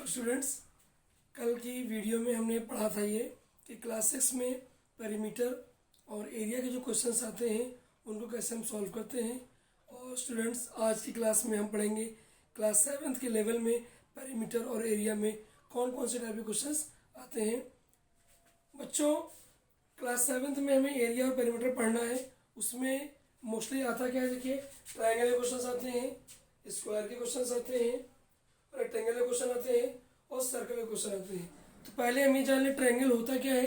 Students, कल की video में हमने पढ़ा था ये कि क्लास 6 में पेरीमीटर और एरिया के जो क्वेश्चंस आते हैं उनको कैसे हम सॉल्व करते हैं। और स्टूडेंट्स, आज की क्लास में हम पढ़ेंगे क्लास 7th के लेवल में पेरीमीटर और एरिया में कौन कौन से टाइप के क्वेश्चंस आते हैं। बच्चों, क्लास 7th में हमें एरिया और पेरीमीटर पढ़ना है। उसमें मोस्टली आता क्या है, देखिए, ट्रायंगल के क्वेश्चंस आते हैं, स्क्वायर के क्वेश्चंस आते हैं, रेक्टेंगल के क्वेश्चन आते हैं और सर्कल के क्वेश्चन आते हैं। तो पहले हम ये जान लें ट्रायंगल होता क्या है।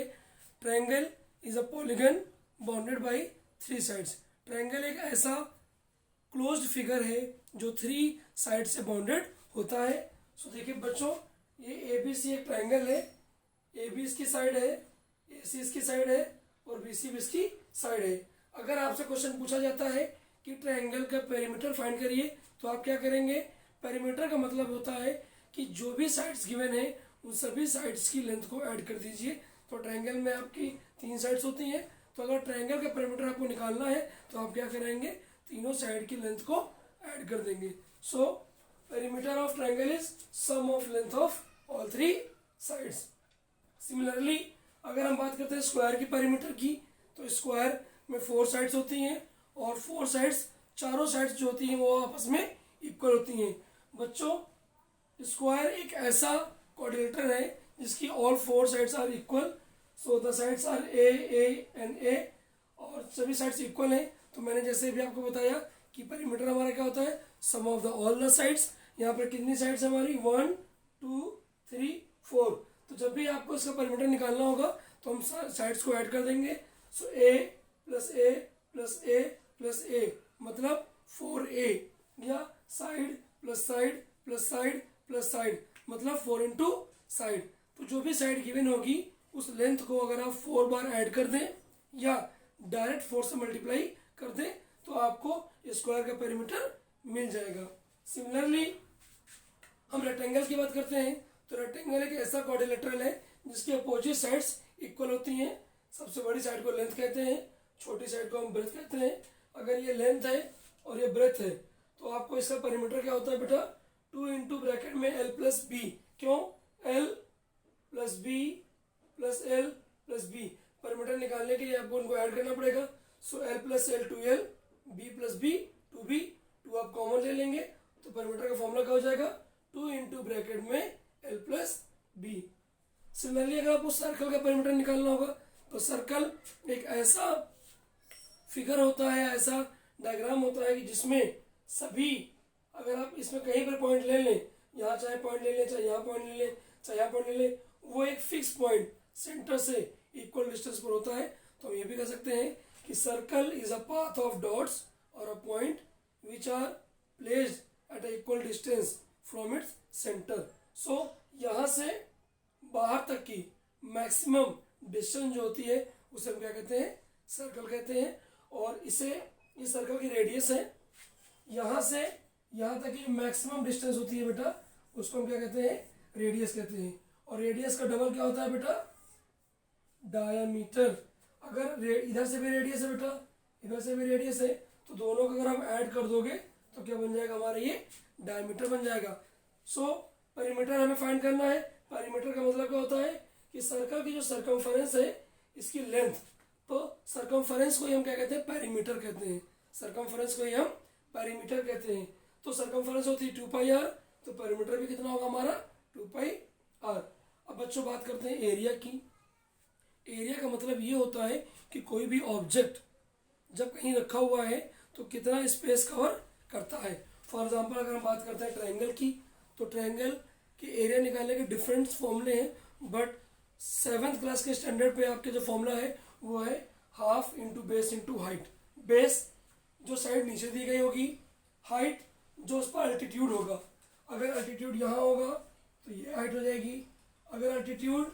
Triangle is a polygon bounded by 3 sides. Triangle एक ऐसा क्लोज्ड फिगर है जो 3 साइड से बाउंडेड होता है। सो देखिए बच्चों, ये ए बी सी एक ट्रायंगल है। ए बी इसकी साइड है, ए सी इसकी साइड है और बी सी भी इसकी साइड है। अगर आपसे क्वेश्चन पूछा जाता है कि ट्रायंगल का पेरीमीटर फाइंड करिए, तो आप क्या करेंगे। पेरीमीटर का मतलब होता है कि जो भी साइड्स गिवन है उन सभी साइड्स की लेंथ को ऐड कर दीजिए। तो ट्रायंगल में आपकी 3 साइड्स होती हैं, तो अगर ट्रायंगल का पेरीमीटर आपको निकालना है तो आप क्या करेंगे, तीनों साइड की लेंथ को ऐड कर देंगे। So perimeter of triangle is sum of length of all 3 sides. Similarly अगर हम बात करते हैं स्क्वायर की पेरीमीटर की, तो स्क्वायर में 4 साइड्स होती हैं और 4 साइड्स, चारों साइड्स जो होती हैं वो आपस में इक्वल होती हैं। बच्चों, स्क्वायर एक ऐसा क्वाड्रिलेटरल है जिसकी all 4 sides are equal. So the sides are a and a और सभी साइड्स इक्वल हैं। तो मैंने जैसे भी आपको बताया कि पेरीमीटर हमारा क्या होता है, sum of the all the sides. यहाँ पर कितनी साइड्स हमारी, 1 2 3 4। तो जब भी आपको इसका पेरीमीटर निकालना होगा तो हम साइड्स को ऐड कर देंगे। सो ए प्लस ए प्लस ए प्लस ए मतलब 4a, या side plus side plus side plus side मतलब 4 इंटू साइड। तो जो भी साइड गिवन होगी उस लेंथ को अगर आप 4 बार ऐड कर दें या डायरेक्ट 4 से मल्टीप्लाई कर दें तो आपको स्क्वायर का पेरीमीटर मिल जाएगा। सिमिलरली हम रेक्टेंगल की बात करते हैं। तो रेक्टेंगल एक ऐसा क्वाड्रिलेटरल है जिसकी अपोजिट साइड्स इक्वल होती हैं। सबसे बड़ी साइड को लेंथ कहते हैं, छोटी साइड को हम ब्रेथ कहते हैं। अगर ये लेंथ है और ये ब्रेथ है तो आपको इसका पेरीमीटर क्या होता है बेटा, 2 इंटू ब्रैकेट में l प्लस बी। क्यों, l plus B plus L plus B. Perimeter निकालने के लिए आपको उनको ऐड करना पड़ेगा। So l plus L 2l, b plus B 2b, 2 आप कॉमन ले लेंगे तो पेरीमीटर का फॉर्मूला क्या हो जाएगा, 2 इंटू ब्रैकेट में l प्लस बी। सिमिलरली अगर आपको सर्कल का पेरीमीटर निकालना होगा तो सर्कल एक ऐसा फिगर होता है, ऐसा डायग्राम होता है कि जिसमें सभी, अगर आप इसमें कहीं पर पॉइंट ले लें, यहाँ चाहे पॉइंट ले लें, चाहे यहाँ पॉइंट ले लें, चाहे यहाँ पॉइंट ले लें, वो एक फिक्स पॉइंट सेंटर से इक्वल डिस्टेंस पर होता है। तो हम ये भी कह सकते हैं कि circle is a path of dots और a point which are placed at a equal distance from its centre. So यहाँ से बाहर तक की मैक्सिमम डिस्टेंस जो होती है उसे हम क्या कहते हैं, सर्कल कहते हैं। और इसे, इस सर्कल की रेडियस है, यहाँ से यहाँ तक की मैक्सिमम डिस्टेंस होती है बेटा, उसको हम क्या कहते हैं, रेडियस कहते हैं। और रेडियस का डबल क्या होता है बेटा, डायामीटर। अगर इधर से भी रेडियस है बेटा, इधर से भी रेडियस है, तो दोनों को अगर हम ऐड कर दोगे तो क्या बन जाएगा हमारा, ये डायमीटर बन जाएगा। सो पेरीमीटर हमें फाइंड करना है। पेरीमीटर का मतलब क्या होता है कि सर्कल की जो सर्कमफरेंस है इसकी लेंथ, तो सर्कमफरेंस को ही हम क्या कहते हैं, पेरीमीटर कहते हैं। सर्कमफरेंस को ही हम पेरीमीटर कहते हैं। तो सर्कमफरेंस होती है 2 पाई आर, तो पेरीमीटर भी कितना होगा हमारा, 2 पाई आर। अब बच्चों बात करते हैं एरिया की। एरिया का मतलब ये होता है कि कोई भी ऑब्जेक्ट जब कहीं रखा हुआ है तो कितना स्पेस कवर करता है। फॉर एग्जाम्पल अगर हम बात करते हैं ट्रायंगल की, तो ट्रायंगल के एरिया निकालने के डिफरेंट फॉर्मूले हैं, बट 7th क्लास के स्टैंडर्ड पे आपके जो फॉर्मूला है वो है half into base into height. Base जो साइड नीचे दी गई होगी, हाइट जो उस पर अल्टीट्यूड होगा। अगर अल्टीट्यूड यहाँ होगा तो ये हाइट हो जाएगी, अगर अल्टीट्यूड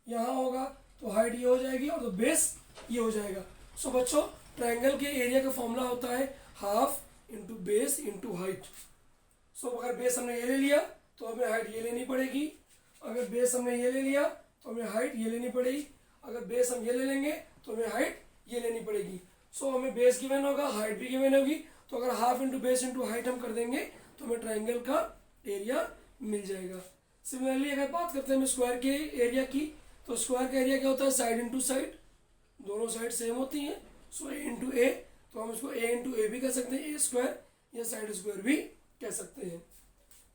यहाँ होगा तो हाइट ये हो जाएगी और तो बेस ये हो जाएगा। सो बच्चों, ट्रायंगल के एरिया का फॉर्मूला होता है half into base into height. So अगर बेस हमने ये ले लिया तो हमें हाइट ये लेनी पड़ेगी, अगर बेस हमने ये ले लिया तो हमें हाइट ये लेनी पड़ेगी, अगर बेस हम ये ले लेंगे तो हमें हाइट ये लेनी पड़ेगी। सो हमें बेस गिवन होगा, हाइट भी गिवन होगी, तो अगर half into base into height हम कर देंगे तो हमें ट्रायंगल का एरिया मिल जाएगा। सिमिलरली अगर बात करते हैं हम स्क्वायर के एरिया की, तो स्क्वायर का एरिया क्या होता है, साइड इंटू साइड, दोनों साइड सेम होती हैं, सो ए इंटू ए, तो हम इसको ए इंटू ए भी कह सकते हैं, ए स्क्वायर, या साइड स्क्वायर भी कह सकते हैं।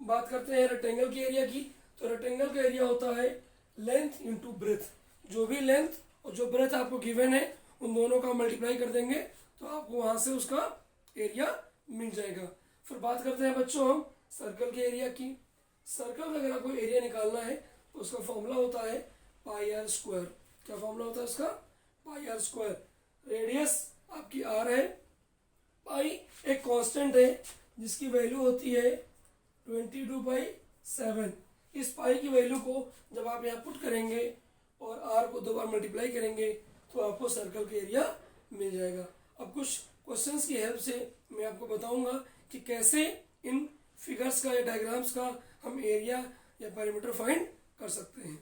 बात करते हैं रेक्टेंगल के एरिया की, तो रेक्टेंगल का एरिया होता है लेंथ इंटू ब्रेथ। जो भी लेंथ और जो ब्रेथ आपको गिवन है उन दोनों का मल्टीप्लाई कर देंगे तो आपको वहां से उसका एरिया मिल जाएगा। फिर बात करते हैं बच्चों हम सर्कल के एरिया की। सर्कल का अगर आपको एरिया निकालना है तो उसका फॉर्मूला होता है पाई आर स्क्वायर। क्या फॉर्मूला होता है उसका, पाई आर स्क्वायर। रेडियस आपकी आर है, पाई एक कांस्टेंट है जिसकी वैल्यू होती है 22/7। इस पाई की वैल्यू को जब आप यहाँ पुट करेंगे और आर को 2 बार मल्टीप्लाई करेंगे तो आपको सर्कल का एरिया मिल जाएगा। अब कुछ क्वेश्चंस की हेल्प से मैं आपको बताऊंगा कि कैसे इन फिगर्स का या डायग्राम्स का हम एरिया या पेरीमीटर फाइंड कर सकते हैं।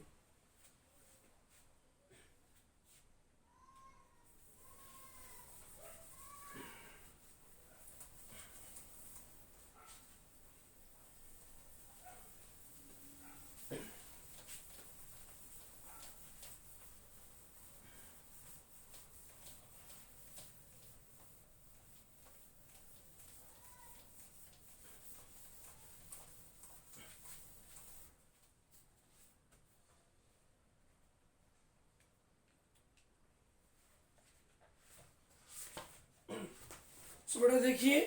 सो बेटा देखिए,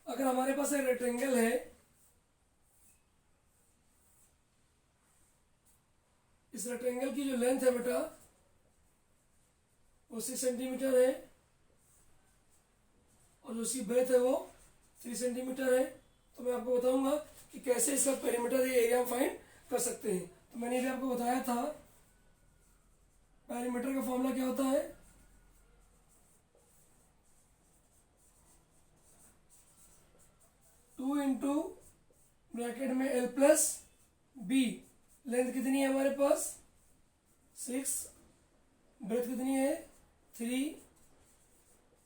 अगर हमारे पास एक रेक्टेंगल है, इस रेक्टेंगल की जो लेंथ है बेटा वो 6 सेंटीमीटर है और जो उसकी ब्रेथ है वो 3 सेंटीमीटर है। तो मैं आपको बताऊंगा कि कैसे इसका पेरीमीटर या एरिया फाइंड कर सकते हैं। तो मैंने भी आपको बताया था पेरीमीटर का फॉर्मूला क्या होता है, 2 इंटू ब्रैकेट में L प्लस बी। लेंथ कितनी है हमारे पास 6, ब्रेथ कितनी है 3,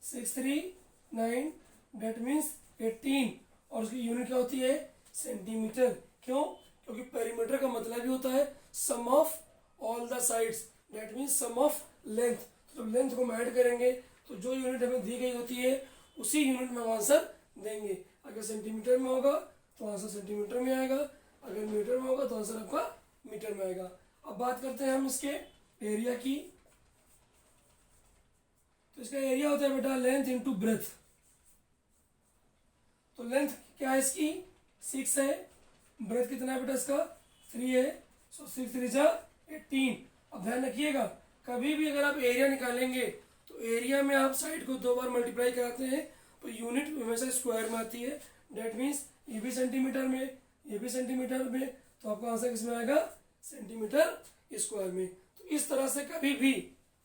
6 3 9, डेट मीन्स 18 और उसकी यूनिट क्या होती है सेंटीमीटर। क्यों, क्योंकि पेरीमीटर का मतलब ही होता है sum of all the sides, that means sum of length. तो जब लेंथ को हम ऐड करेंगे तो जो यूनिट हमें दी गई होती है उसी यूनिट में हम आंसर देंगे। अगर सेंटीमीटर में होगा तो आंसर सेंटीमीटर में आएगा, अगर मीटर में होगा तो आंसर आपका मीटर में आएगा। अब बात करते हैं हम इसके एरिया की। तो इसका एरिया होता है बेटा लेंथ इंटू ब्रेथ। तो लेंथ क्या है इसकी 6 है, ब्रेथ कितना है बेटा इसका 3 है, सो 6 3 जा 18। अब ध्यान रखिएगा कभी भी अगर आप एरिया निकालेंगे तो एरिया में आप साइड को 2 बार मल्टीप्लाई कराते हैं तो यूनिट हमेशा स्क्वायर में आती है। डेट मीन्स ये भी सेंटीमीटर में ये भी सेंटीमीटर में, तो आपका आंसर किसमें आएगा सेंटीमीटर स्क्वायर में। तो इस तरह से कभी भी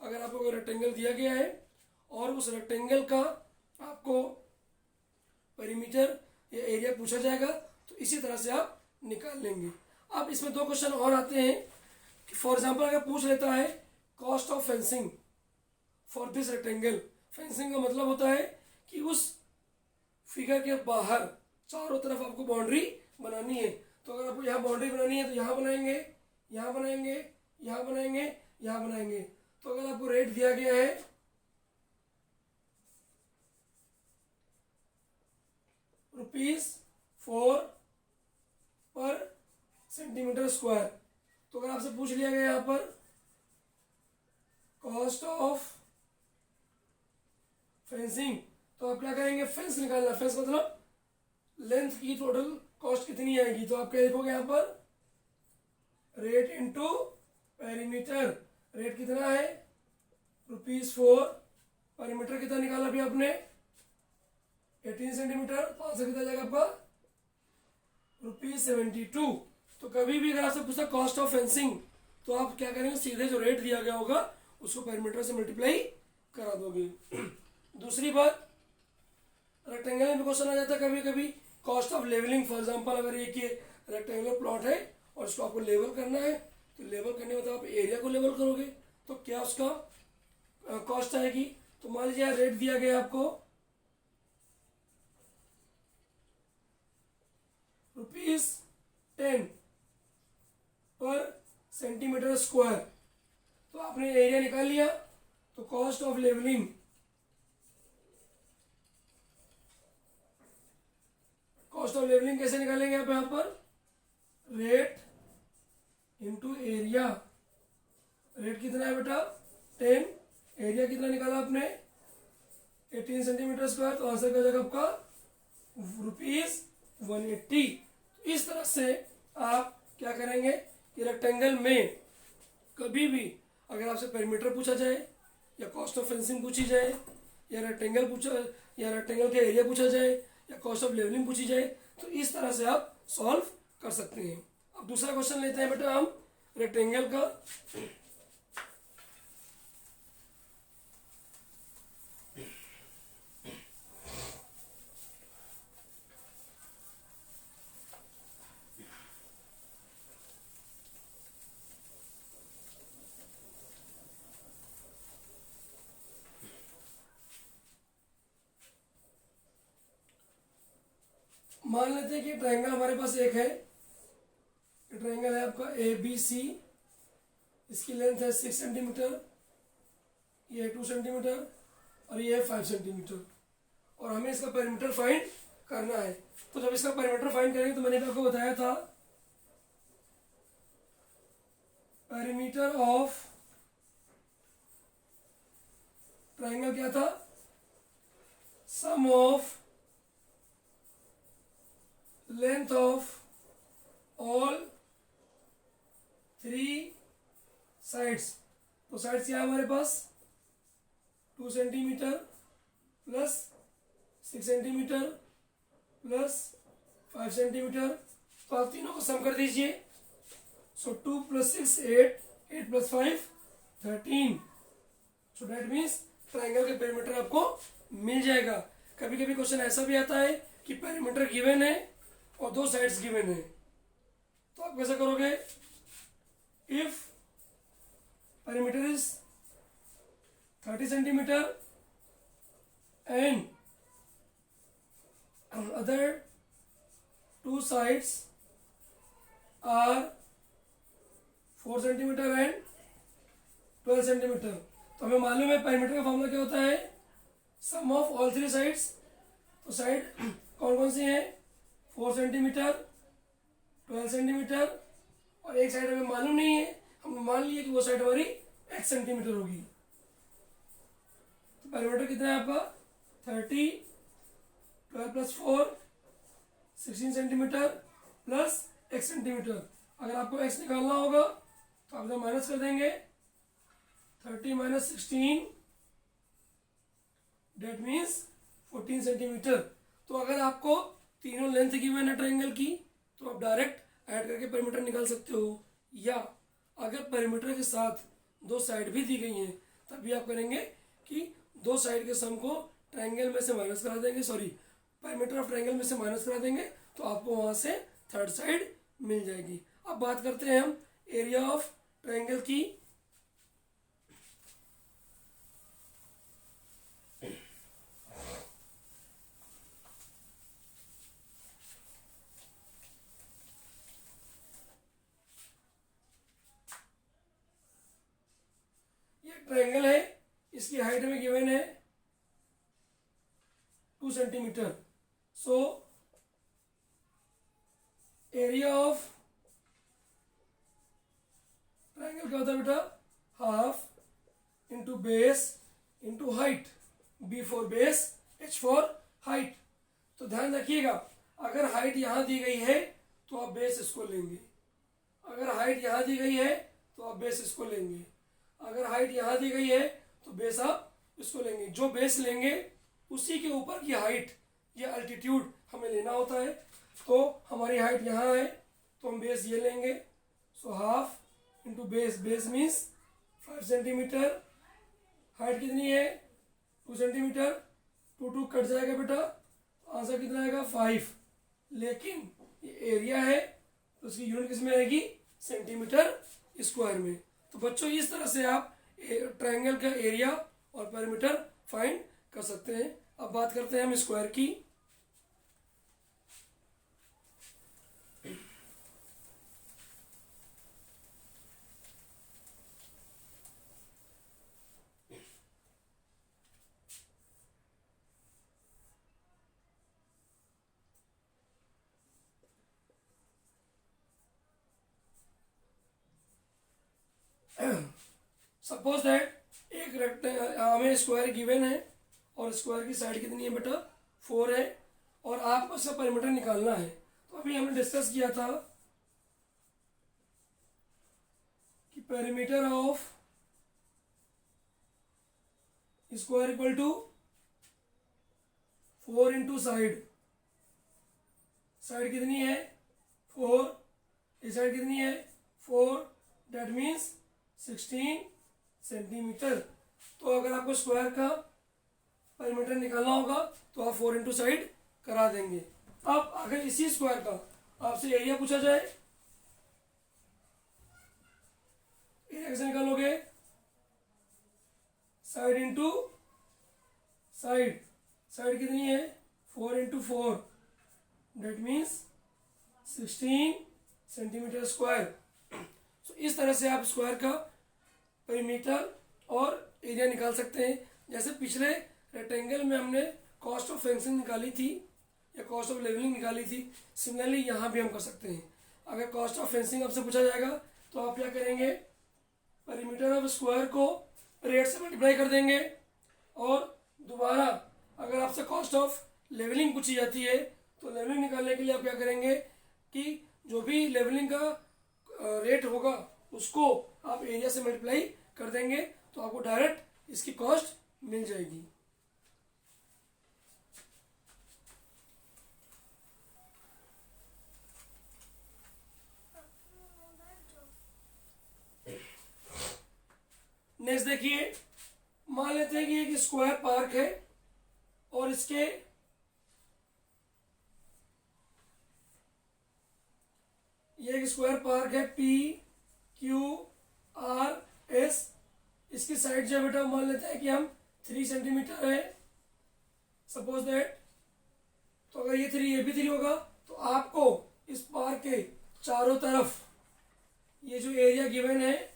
अगर आपको कोई रेक्टेंगल दिया गया है और उस रेक्टेंगल का आपको पेरीमीटर या एरिया पूछा जाएगा तो इसी तरह से आप निकाल लेंगे। अब इसमें 2 क्वेश्चन और आते हैं कि फॉर एग्जांपल अगर पूछ लेता है cost of fencing for this rectangle. Fencing का मतलब होता है कि उस फिगर के बाहर चारों तरफ आपको बाउंड्री बनानी है। तो अगर आपको यहाँ बाउंड्री बनानी है तो यहाँ बनाएंगे, यहाँ बनाएंगे, यहाँ बनाएंगे, यहाँ बनाएंगे। तो अगर आपको रेट दिया गया है ₹4 पर सेंटीमीटर स्क्वायर, तो अगर आपसे पूछ लिया गया यहाँ पर कॉस्ट ऑफ फेंसिंग, तो आप क्या करेंगे फेंस निकालना। फेंस मतलब लेंथ की टोटल कॉस्ट कितनी आएगी, तो आप क्या लिखोगे यहाँ पर रेट इनटू पेरीमीटर। रेट कितना है ₹4, पेरीमीटर कितना निकाला अभी आपने 18 सेंटीमीटर, तो आंसर कितना जाएगा आपका ₹72। तो कभी भी अगर आपसे पूछा कॉस्ट ऑफ फेंसिंग तो आप क्या करेंगे सीधे जो रेट दिया गया होगा उसको पेरीमीटर से मल्टीप्लाई करा दोगे। दूसरी बात रेक्टेंगल में क्वेश्चन आ जाता है कभी कभी cost of levelling. For example अगर एक ये रेक्टेंगुलर प्लॉट है और इसको आपको लेवल करना है तो लेवल करने में तो आप एरिया को लेवल करोगे तो क्या उसका कॉस्ट आएगी। तो मान लीजिए रेट दिया गया आपको सेंटीमीटर स्क्वायर। तो आपने एरिया निकाल लिया, तो cost of levelling, cost of levelling कैसे निकालेंगे आप यहाँ पर, रेट इंटू एरिया। रेट कितना है बेटा 10, एरिया कितना निकाला आपने 18 सेंटीमीटर स्क्वायर, तो आंसर का जाएगा आपका ₹180। तो इस तरह से आप क्या करेंगे कि रेक्टेंगल में कभी भी अगर आपसे पेरीमीटर पूछा जाए या कॉस्ट ऑफ फेंसिंग पूछी जाए या रेक्टेंगल का एरिया पूछा जाए या कॉस्ट ऑफ लेवलिंग पूछी जाए, तो इस तरह से आप सॉल्व कर सकते हैं। अब दूसरा क्वेश्चन लेते हैं बेटा हम रेक्टेंगल का। मान लेते हैं कि ट्रायंगल हमारे पास एक है, ट्रायंगल है आपका ABC, इसकी लेंथ है 6 सेंटीमीटर, ये 2 सेंटीमीटर और ये है 5 सेंटीमीटर, और हमें इसका पेरीमीटर फाइंड करना है। तो जब इसका पेरीमीटर फाइंड करेंगे तो मैंने आपको बताया था पेरीमीटर ऑफ ट्रायंगल क्या था, sum of length of all 3 sides. तो साइड्स क्या है हमारे पास 2 centimetre plus 6 centimetre plus 5 centimetre. तो आप तीनों को सम कर दीजिए। So 2 + 6 8, 8 + 5 13। So that means triangle का पेरीमीटर आपको मिल जाएगा। कभी कभी क्वेश्चन ऐसा भी आता है कि पेरीमीटर गिवन है और 2 साइड्स गिवन है, तो आप कैसे करोगे, if perimeter is 30 centimetre and other 2 sides are 4 centimetre and 12 centimetre. तो हमें मालूम है पेरीमीटर का फॉर्मूला क्या होता है, सम ऑफ ऑल 3 साइड्स। तो साइड कौन कौन सी हैं, 4 सेंटीमीटर, 12 सेंटीमीटर और एक साइड हमें मालूम नहीं है, हमने मान लिया कि वो साइड हमारी x सेंटीमीटर होगी। तो पेरीमीटर कितना है आपका 30, 12 + 4 16 सेंटीमीटर प्लस x सेंटीमीटर। अगर आपको x निकालना होगा तो आप इधर माइनस कर देंगे, 30 - 16 डेट मीन्स 14 सेंटीमीटर। तो अगर आपको तीनों लेंथ गिवन है ट्रायंगल की तो आप डायरेक्ट ऐड करके पेरीमीटर निकाल सकते हो, या अगर पेरीमीटर के साथ 2 साइड भी दी गई हैं तब भी आप करेंगे कि 2 साइड के सम को ट्रायंगल में से माइनस करा देंगे, सॉरी पेरीमीटर ऑफ ट्रायंगल में से माइनस करा देंगे, तो आपको वहां से थर्ड साइड मिल जाएगी। अब बात करते हैं हम एरिया ऑफ ट्रायंगल की। ट्रायंगल है, इसकी हाइट में गिवन है 2 centimetre. So area of triangle क्या होता है बेटा, half into base into height, B for base, H for height. तो ध्यान रखिएगा, अगर हाइट यहां दी गई है तो आप बेस इसको लेंगे, अगर हाइट यहां दी गई है तो आप बेस इसको लेंगे, अगर हाइट यहां दी गई है तो बेस आप इसको लेंगे। जो बेस लेंगे उसी के ऊपर की हाइट या अल्टीट्यूड हमें लेना होता है। तो हमारी हाइट यहाँ है तो हम बेस ये लेंगे। So half into base, base means 5 centimetre, height कितनी है 2 सेंटीमीटर, 2 कट जाएगा बेटा, आंसर कितना आएगा 5। लेकिन ये एरिया है तो उसकी यूनिट किस में आएगी, सेंटीमीटर स्क्वायर में। तो बच्चों इस तरह से आप ट्रायंगल का एरिया और पेरीमीटर फाइंड कर सकते हैं। अब बात करते हैं हम स्क्वायर की। सपोज दैट एक हमें स्क्वायर गिवन है और स्क्वायर की साइड कितनी है बेटा 4 है और आपको इसका परिमीटर निकालना है। तो अभी हमने डिस्कस किया था कि perimeter of square equal to 4 into side कितनी है 4, इस साइड कितनी है 4, डेट मीन्स 16 सेंटीमीटर। तो अगर आपको स्क्वायर का परिमीटर निकालना होगा तो आप 4 इंटू साइड करा देंगे। अब अगर इसी स्क्वायर का आपसे एरिया पूछा जाए, एरिया कैसे निकालोगे, साइड इंटू साइड कितनी है 4 into 4, that means 16 centimetre square. तो इस तरह से आप स्क्वायर का परिमीटर और एरिया निकाल सकते हैं। जैसे पिछले रेक्टेंगल में हमने कॉस्ट ऑफ फेंसिंग निकाली थी या कॉस्ट ऑफ लेवलिंग निकाली थी, सिमिलरली यहाँ भी हम कर सकते हैं। अगर कॉस्ट ऑफ फेंसिंग आपसे पूछा जाएगा तो आप क्या करेंगे, परिमीटर ऑफ स्क्वायर को रेट से मल्टीप्लाई कर देंगे और दोबारा अगर आपसे कॉस्ट ऑफ लेवलिंग पूछी जाती है तो लेवलिंग निकालने के लिए आप क्या करेंगे कि जो भी लेवलिंग का रेट होगा उसको आप एरिया से मल्टीप्लाई कर देंगे तो आपको डायरेक्ट इसकी कॉस्ट मिल जाएगी। नेक्स्ट देखिए, मान लेते हैं कि एक स्क्वायर पार्क है और इसके ये एक स्क्वायर पार्क है PQRS। इसकी साइड जो है बेटा मान लेते हैं कि हम 3 सेंटीमीटर है सपोज दैट। तो अगर ये 3 ये भी 3 होगा तो आपको इस पार्क के चारों तरफ ये जो एरिया गिवन है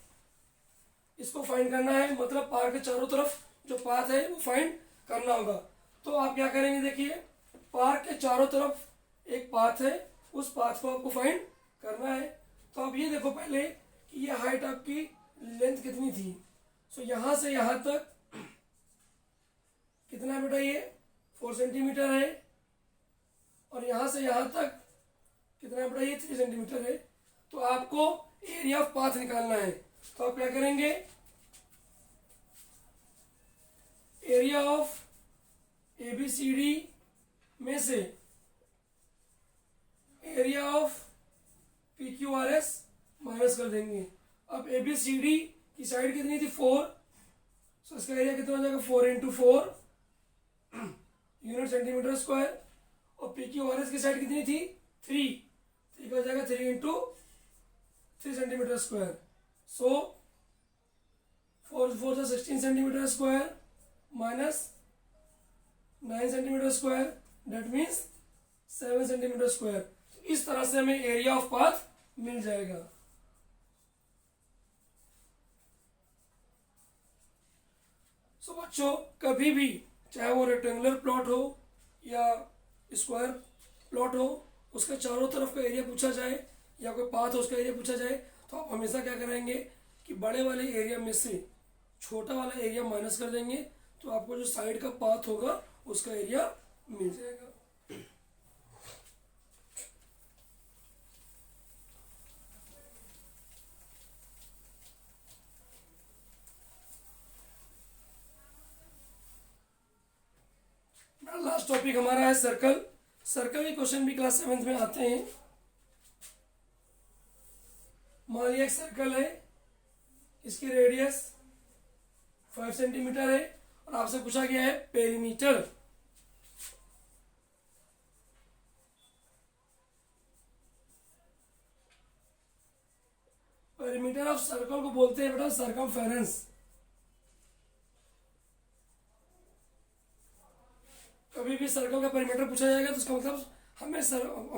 इसको फाइंड करना है, मतलब पार्क के चारों तरफ जो पाथ है वो फाइंड करना होगा। तो आप क्या करेंगे, देखिए पार्क के चारों तरफ एक पाथ है, उस पाथ को आपको फाइंड करना है। तो आप ये देखो पहले कि ये हाइट आपकी लेंथ कितनी थी। सो यहाँ से यहाँ तक कितना है बेटा, ये 4 सेंटीमीटर है और यहाँ से यहाँ तक कितना है बेटा, ये 3 सेंटीमीटर है। तो आपको एरिया ऑफ पाथ निकालना है। तो आप क्या करेंगे, एरिया ऑफ ABCD में से एरिया ऑफ PQRS माइनस कर देंगे। अब ABCD की साइड कितनी थी 4, सो इसका एरिया कितना हो जाएगा 4 इंटू 4 यूनिट सेंटीमीटर स्क्वायर। और PQRS की साइड कितनी थी 3 का हो जाएगा 3 into 3 centimetre square. So 4 4 16 centimetre square minus 9 centimetre square, that means 7 centimetre square. तो इस तरह से हमें एरिया ऑफ पाथ मिल जाएगा। सो बच्चों कभी भी चाहे वो रेक्टेंगुलर प्लॉट हो या स्क्वायर प्लॉट हो, उसके चारों तरफ का एरिया पूछा जाए या कोई पाथ हो उसका एरिया पूछा जाए तो आप हमेशा क्या करेंगे कि बड़े वाले एरिया में से छोटा वाला एरिया माइनस कर देंगे तो आपको जो साइड का पाथ होगा उसका एरिया मिल जाएगा। लास्ट टॉपिक हमारा है सर्कल। सर्कल के क्वेश्चन भी क्लास 7th में आते हैं। मान लिया एक सर्कल है, इसकी रेडियस 5 सेंटीमीटर है और आपसे पूछा गया है पेरीमीटर। पेरीमीटर ऑफ सर्कल को बोलते हैं बेटा सर्कमफेरेंस। कभी भी सर्कल का पेरीमीटर पूछा जाएगा तो उसका मतलब हमें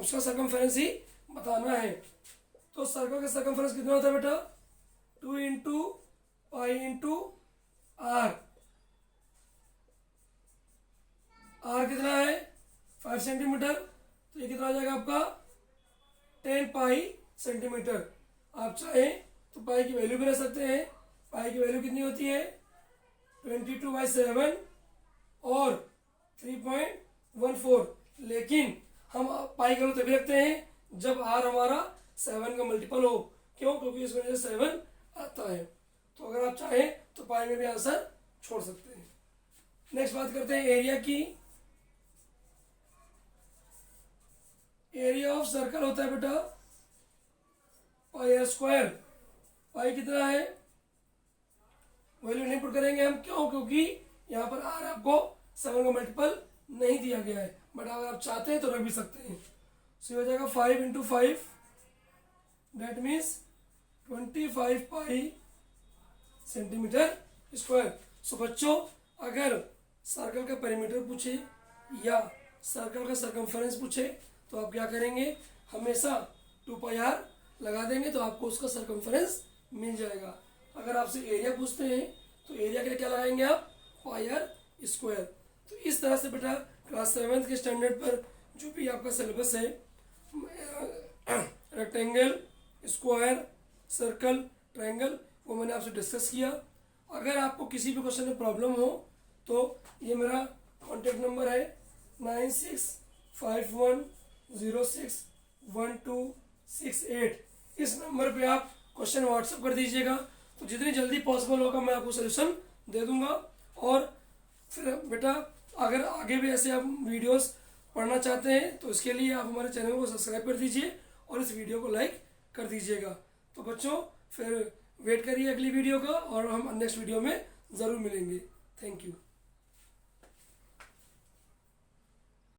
उसका सर्कमफेरेंस ही बताना है। तो सर्कल का सर्कमफेरेंस कितना होता है बेटा 2 into pi into R. R कितना है 5 सेंटीमीटर, तो ये कितना आ जाएगा आपका 10 पाई सेंटीमीटर। आप चाहें तो पाई की वैल्यू भी रख सकते हैं पाई की वैल्यू कितनी होती है 22/7 और 3.14, लेकिन हम पाई का वैल्यू तभी रखते हैं जब आर हमारा 7 का मल्टीपल हो। क्यों? क्योंकि इसमें जो 7 आता है। तो अगर आप चाहें तो पाई में भी आंसर छोड़ सकते हैं। नेक्स्ट बात करते हैं एरिया की। एरिया ऑफ सर्कल होता है बेटा पाई आर स्क्वायर। पाई कितना है वैल्यू नहीं पुट करेंगे हम। क्यों? क्योंकि यहाँ पर आर आपको 7 का मल्टीपल नहीं दिया गया है, बट अगर आप चाहते हैं तो रख भी सकते हैं। सो हो जाएगा 5 × 5, that means 25 pi centimetre square. So बच्चों, अगर सर्कल का पेरीमीटर पूछे या सर्कल का सरकमफेरेंस पूछे तो आप क्या करेंगे, हमेशा 2πr लगा देंगे तो आपको उसका सरकमफेरेंस मिल जाएगा। अगर आपसे एरिया पूछते हैं तो एरिया के लिए क्या लगाएंगे आप, πr स्क्वायर। तो इस तरह से बेटा क्लास 7 के स्टैंडर्ड पर जो भी आपका सिलेबस है, रेक्टेंगल, स्क्वायर, सर्कल, ट्रायंगल, वो मैंने आपसे डिस्कस किया। अगर आपको किसी भी क्वेश्चन में प्रॉब्लम हो तो ये मेरा कॉन्टेक्ट नंबर है 9651061268। इस नंबर पे आप क्वेश्चन व्हाट्सएप कर दीजिएगा, तो जितनी जल्दी पॉसिबल होगा मैं आपको सोल्यूशन दे दूंगा। और फिर बेटा अगर आगे भी ऐसे आप वीडियोस पढ़ना चाहते हैं तो इसके लिए आप हमारे चैनल को सब्सक्राइब कर दीजिए और इस वीडियो को लाइक कर दीजिएगा। तो बच्चों फिर वेट करिए अगली वीडियो का, और हम नेक्स्ट वीडियो में ज़रूर मिलेंगे। Thank you.